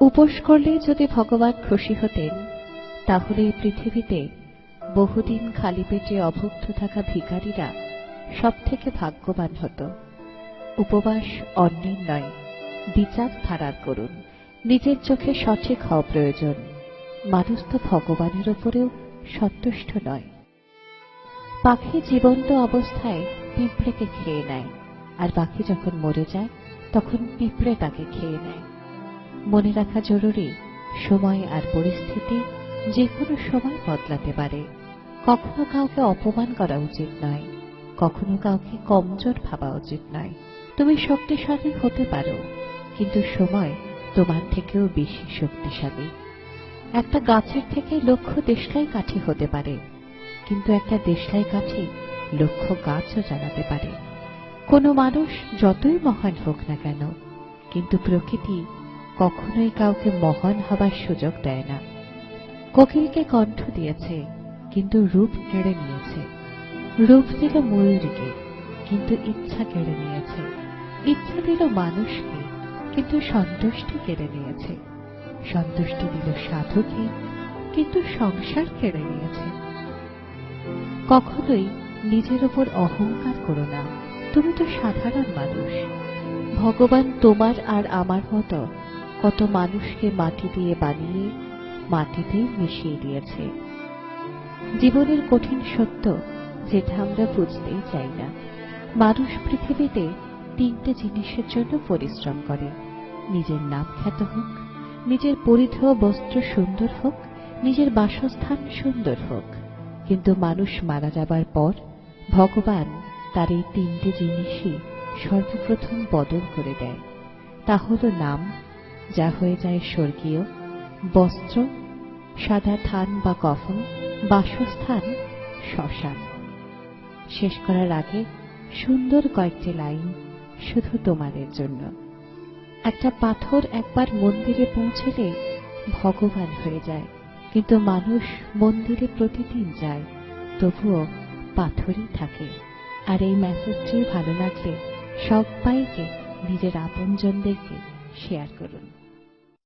উপোস করলে যদি ভগবান খুশি হতেন, তাহলে এই পৃথিবীতে বহুদিন খালি পেটে অভুক্ত থাকা ভিখারীরা সব থেকে ভাগ্যবান হতো। উপবাস অন্যের নয়, বিচার ধারার করুন। নিজের চোখে সঠিক হওয়া প্রয়োজন। মানুষ তো ভগবানের ওপরেও সন্তুষ্ট নয়। পাখি জীবন্ত অবস্থায় পিঁপড়েকে খেয়ে নেয়, আর পাখি যখন মরে যায় তখন পিঁপড়ে তাকে খেয়ে নেয়। মনে রাখা জরুরি, সময় আর পরিস্থিতি যে কোনো সময় বদলাতে পারে। কখনো কাউকে অপমান করা উচিত নয়, কখনো কাউকে কমজোর ভাবা উচিত নয়। তুমি শক্তিশালী হতে পারো, কিন্তু সময় তোমার থেকেও বেশি শক্তিশালী। একটা গাছের থেকে লক্ষ দেশলাই কাঠি হতে পারে, কিন্তু একটা দেশলাই কাঠি লক্ষ গাছও জ্বালাতে পারে। কোনো মানুষ যতই মহান হোক না কেন, কিন্তু প্রকৃতি কখনোই কাউকে মহান হবার সুযোগ দেয় না। কোকিলকে কণ্ঠ দিয়েছে, কিন্তু রূপ কেড়ে নিয়েছে। রূপ দিল ময়ূরকে, কিন্তু ইচ্ছা কেড়ে নিয়েছে। ইচ্ছা দিল মানুষকে, কিন্তু সন্তুষ্টি কেড়ে নিয়েছে। সন্তুষ্টি দিল সাধুকে, কিন্তু সংসার কেড়ে নিয়েছে। কখনোই নিজের উপর অহংকার করো না, তুমি তো সাধারণ মানুষ। ভগবান তোমার আর আমার মতো কত মানুষকে মাটি দিয়ে বানিয়ে মাটিতেই মিশিয়ে দিয়েছে। জীবনের কঠিন সত্য, যেটা আমরা বুঝতেই চাই না। মানুষ পৃথিবীতে তিনটে জিনিসের জন্য পরিশ্রম করে: নিজের নাম খ্যাত হোক, নিজের পরিধেয় বস্ত্র সুন্দর হোক, নিজের বাসস্থান সুন্দর হোক। কিন্তু মানুষ মারা যাবার পর ভগবান তার এই তিনটে জিনিসই সর্বপ্রথম বদল করে দেয়। তা হল নাম, যা হয়ে যায় স্বর্গীয়; বস্ত্র, সাদা থান বা কফন; বাসস্থান, শ্মশান। শেষ করার আগে সুন্দর কয়েকটি লাইন শুধু তোমাদের জন্য। একটা পাথর একবার মন্দিরে পৌঁছলে ভগবান হয়ে যায়, কিন্তু মানুষ মন্দিরে প্রতিদিন যায়, তবুও পাথরই থাকে। আর এই মেসেজটি ভালো লাগলে সবাইকে, নিজের আপনজনদেরকে শেয়ার করুন।